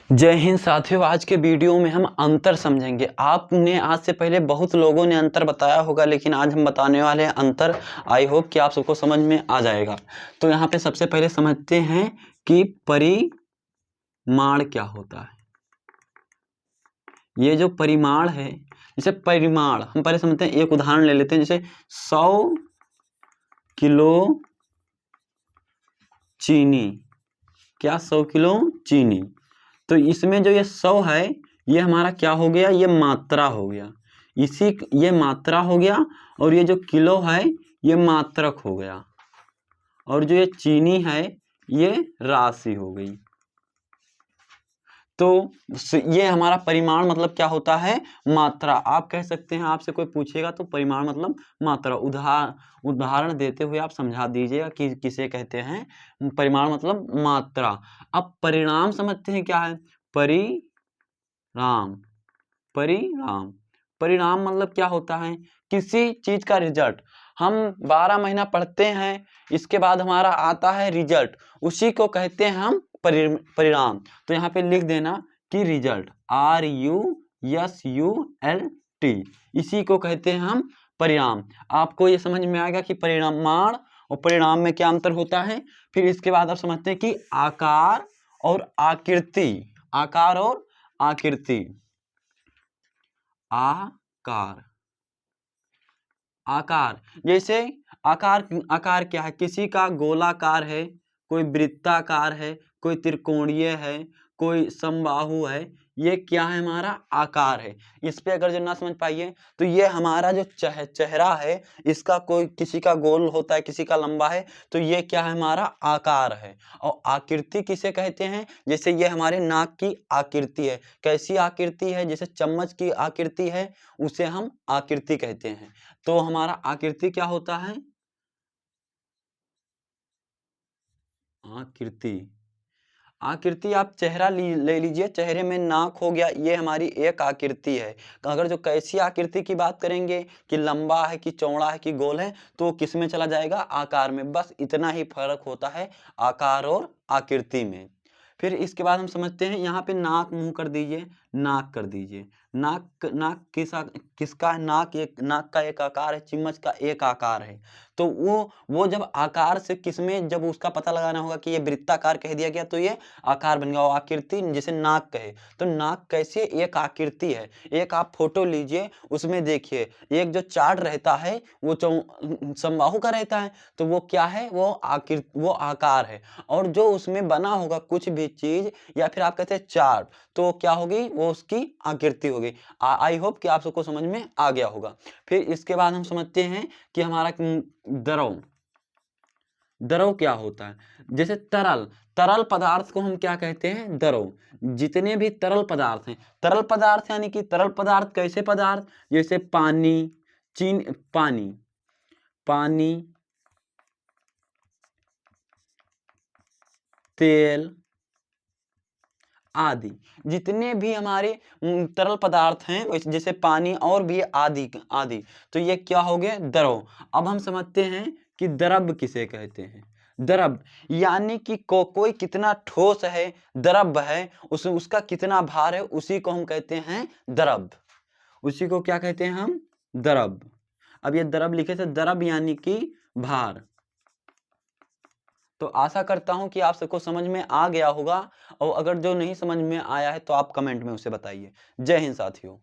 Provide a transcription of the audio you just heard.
जय हिंद साथियों। आज के वीडियो में हम अंतर समझेंगे। आपने आज से पहले बहुत लोगों ने अंतर बताया होगा, लेकिन आज हम बताने वाले हैं अंतर। आई होप कि आप सबको समझ में आ जाएगा। तो यहाँ पे सबसे पहले समझते हैं कि परिमाण क्या होता है। ये जो परिमाण है, जैसे परिमाण हम पहले समझते हैं। एक उदाहरण ले लेते हैं, जैसे 100 किलो चीनी। क्या? 100 किलो चीनी। तो इसमें जो ये 100 है, ये हमारा क्या हो गया? ये मात्रा हो गया। ये मात्रा हो गया, और ये जो किलो है ये मात्रक हो गया, और जो ये चीनी है ये राशि हो गई। तो ये हमारा परिमाण मतलब क्या होता है? मात्रा। आप कह सकते हैं, आपसे कोई पूछेगा तो परिमाण मतलब मात्रा। उदाहरण देते हुए आप समझा दीजिएगा कि किसे कहते हैं परिमाण मतलब मात्रा। अब परिणाम समझते हैं क्या है? परिणाम परिणाम मतलब क्या होता है? किसी चीज का रिजल्ट। हम 12 महीना पढ़ते हैं, इसके बाद हमारा आता है रिजल्ट, उसी को कहते हैं हम परिणाम। तो यहाँ पे लिख देना कि रिजल्ट, RUSULT, इसी को कहते हैं हम परिणाम। आपको ये समझ में आएगा कि परिमाण और परिणाम में क्या अंतर होता है। फिर इसके बाद आप समझते हैं कि आकार और आकृति। आकार और आकृति। आकार जैसे आकार क्या है? किसी का गोलाकार है, कोई वृत्ताकार है, कोई त्रिकोणीय है, कोई समबाहु है। ये क्या है? हमारा आकार है। इस पे अगर जो ना समझ पाइए तो ये हमारा जो चेहरा है, इसका कोई किसी का गोल होता है, किसी का लंबा है, तो ये क्या है? हमारा आकार है। और आकृति किसे कहते हैं? जैसे ये हमारे नाक की आकृति है। कैसी आकृति है? जैसे चम्मच की आकृति है, उसे हम आकृति कहते हैं। तो हमारा आकृति क्या होता है? आकृति आप चेहरा ले लीजिए। चेहरे में नाक हो गया, ये हमारी एक आकृति है। अगर जो कैसी आकृति की बात करेंगे कि लंबा है कि चौड़ा है कि गोल है, तो किस में चला जाएगा? आकार में। बस इतना ही फर्क होता है आकार और आकृति में। फिर इसके बाद हम समझते हैं, यहाँ पे नाक मुंह कर दीजिए, नाक कर दीजिए। नाक किसका? नाक का एक आकार है, चम्मच का एक आकार है। तो वो जब आकार से किसमें, जब उसका पता लगाना होगा कि ये वृत्ताकार कह दिया गया, तो ये आकार बन गया। और आकृति जैसे नाक कहे, तो नाक कैसे? एक आकृति है। एक आप फोटो लीजिए, उसमें देखिए, एक जो चार्ट रहता है वो समबाहु का रहता है, तो वो क्या है? वो आकार है। और जो उसमें बना होगा कुछ भी चीज, या फिर आप कहते हैं चार्ट, तो क्या होगी? वो उसकी आकृति होगी। आई होप कि आप सबको समझ में आ गया होगा। फिर इसके बाद हम समझते हैं कि हमारा द्रव क्या होता है। जैसे तरल पदार्थ को हम क्या कहते हैं? द्रव। जितने भी तरल पदार्थ हैं, तरल पदार्थ यानी कि तरल पदार्थ कैसे पदार्थ? जैसे पानी, तेल आदि। जितने भी हमारे तरल पदार्थ हैं, जैसे पानी और भी आदि आदि, तो ये क्या हो गए? द्रव। अब हम समझते हैं कि द्रव किसे कहते हैं। द्रव यानी कि कोई कितना ठोस है, द्रव है, उसका कितना भार है, उसी को हम कहते हैं द्रव। उसी को क्या कहते हैं हम? द्रव। अब ये द्रव लिखे थे, द्रव यानी कि भार। तो आशा करता हूं कि आप सबको समझ में आ गया होगा, और अगर जो नहीं समझ में आया है तो आप कमेंट में उसे बताइए। जय हिंद साथियों।